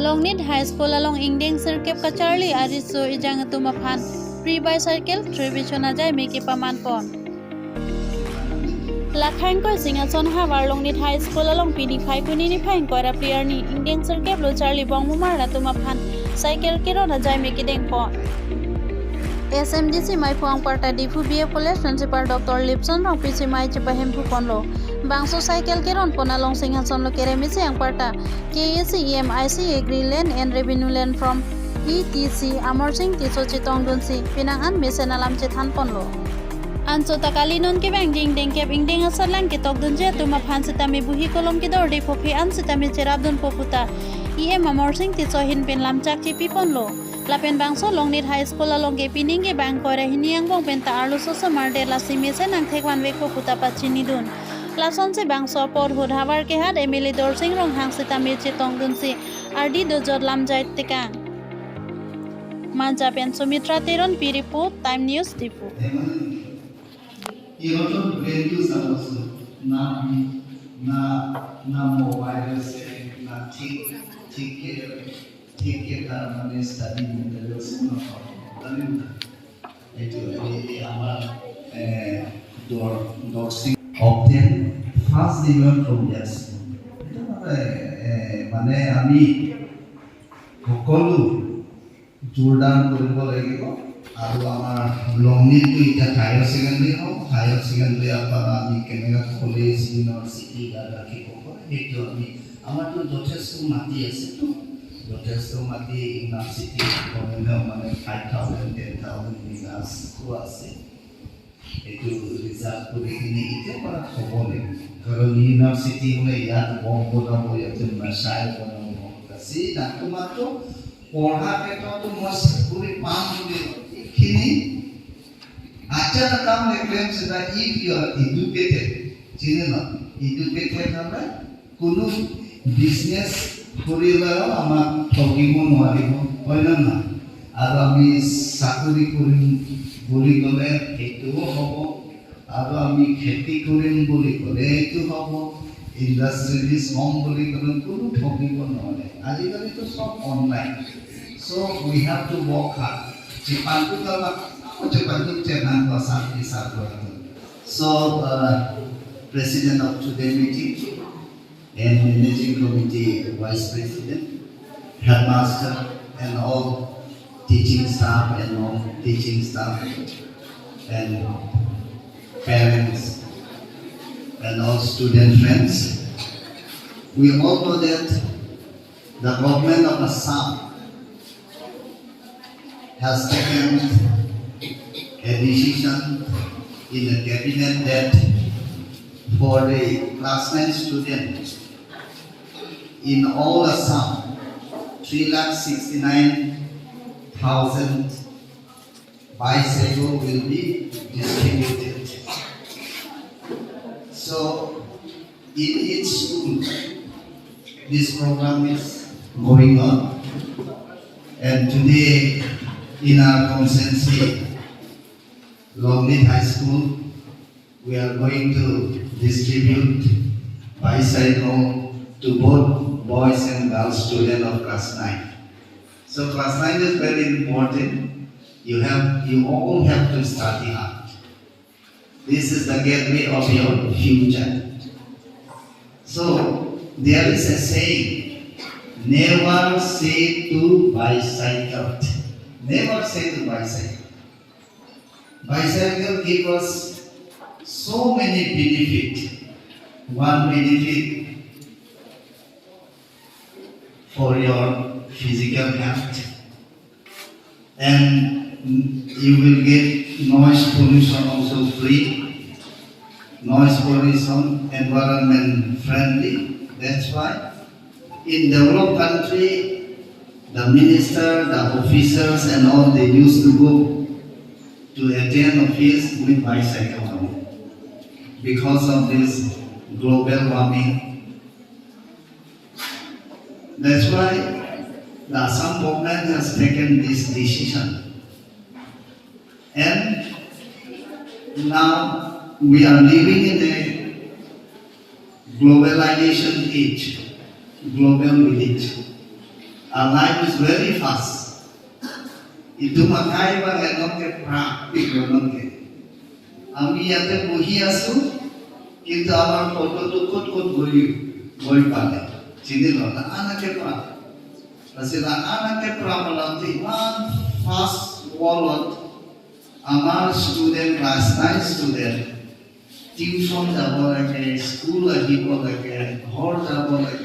Longnit High School along Ingdeng Sirkep ka Charli ariso ijang atum aphan pre-bicycle tribishon ajay miki pamanpon. Lakhain ko singason habar Longnit High School along PD5 punini fain ko ra player ni Ingdeng Sirkep lo Charli bong mumar atum aphan cycle keron ajay miki dengpon. SMDC mai puang parta difu BA College Principal Dr. Lipson rong PC mai cepahem pupon lo bangso cycle keron pona long singhason lo keremisi yang parta KAC EMIC Agri Land and Revenue Land from ETC Amor Singh Tiso Chitong Dunsi pinangan mesen alam cethan pon lo anso takali non ke bang ding deng ke Ingdeng asalang ke tok dunje tuma phan sitami buhi kolom ke dor de phofi an sitami cerab dun poputa EM Amor Singh Tiso hin pin lamchak chi pipon lo Lapen bangso Longnit High School along ke pining ke bang kore hiniang bong penta arlo osomar de la simese nang thekwan weko puta pachini dun lason se bangso por hud habar ke had Emily Dor Singh rong hang sita mirchi tong dun si RD do jod lam jait tekang manja pen Sumitra Teron Piripu Time News Dipu na mobile se na ठीक है मैंने study materials ना तभी itu our doxing obtain first division from their school. মানে আমি সকলো যোগদান কৰিব লাগিব আৰু আমাৰ লংনিত এটা হায়াৰ সেকেন্ডাৰী আপোনাৰ আমি কেনেকা কলেজ ইউনিভাৰ্চিটি ৰাখিব সেইটো আমি আমাৰতো যথেষ্ট মাটি আছে তো যথেষ্ট মাটি ইউনিভাৰ্চিটি মানে 5,000 10,000 বিঘাছ আছে এইটো ৰিজাৰ্ভ কৰি কিনে এতিয়া পৰা হ'ব লাগিব কাৰণ ইউনিভাৰ্চিটি হ'লে ইয়াত বম বনাব ইয়াতে মাছাই বনাব আছে তাতো মাত্ৰ পঢ়া ক্ষেত্ৰতো মই চাকৰি পাম বুলি এইখিনি আচ্ছা কাম লেখলেন সেটা ইফ ইউ আর এডুকেটেড চিনে না এডুকেটেড আমরা কোনো বিজনেস কৰিলেও আমাক ঠগিব নোৱাৰিব হয় না আৰু আমি চাকৰি কৰিম বুলি ক'লে সেইটোও হ'ব আৰু আমি খেতি কৰিম বুলি ক'লে এইটো হ'ব ইণ্ডাষ্ট্ৰিজ হ'ম বুলি ক'লে কোনো ঠগিব নোৱাৰে আজিকালিতো চব online so' we have to work hard চিপানটো কালাক চিপানটো চেনান পাছাত হিচাপ কৰা চ' president of today meeting and managing committee vice president headmaster and all teaching staff and parents and all student friends. We all know that the government of Assam has taken a decision in the cabinet that for the class 9 students in all Assam 369,000 bicycle will be distributed. So in each school this program is going on, and today in our constituency Longnit High School we are going to distribute bicycle to both boys and girls students of class 9. So class 9 is very important. You all have to study hard. This is the gateway of your future. So there is a saying, never say to bicycle. Never say to bicycle. Bicycle gives us so many benefits. One benefit for your physical health, and you will get noise pollution also free, noise pollution, environment friendly. That's why in developed country the minister, the officers and all they used to go to attend office with bicycle only. Because of this global warming, that's why the Assam government has taken this decision. And now we are living in a globalization age, global village. Our life is very fast. Itu makai bang enok ke praktik enok ke. Ami yate bohi asu, কিন্তু আমার ফটোটো কত কত বই পালে চিনিল না আনাকে প্রা আসলে আনাকে প্রা বলতে ওয়ান ফার্স্ট ওয়ার্ল্ড আমার স্টুডেন্ট ক্লাস 9 স্টুডেন্ট টিউশন যাব লাগে স্কুল আহিব লাগে ঘর যাব লাগে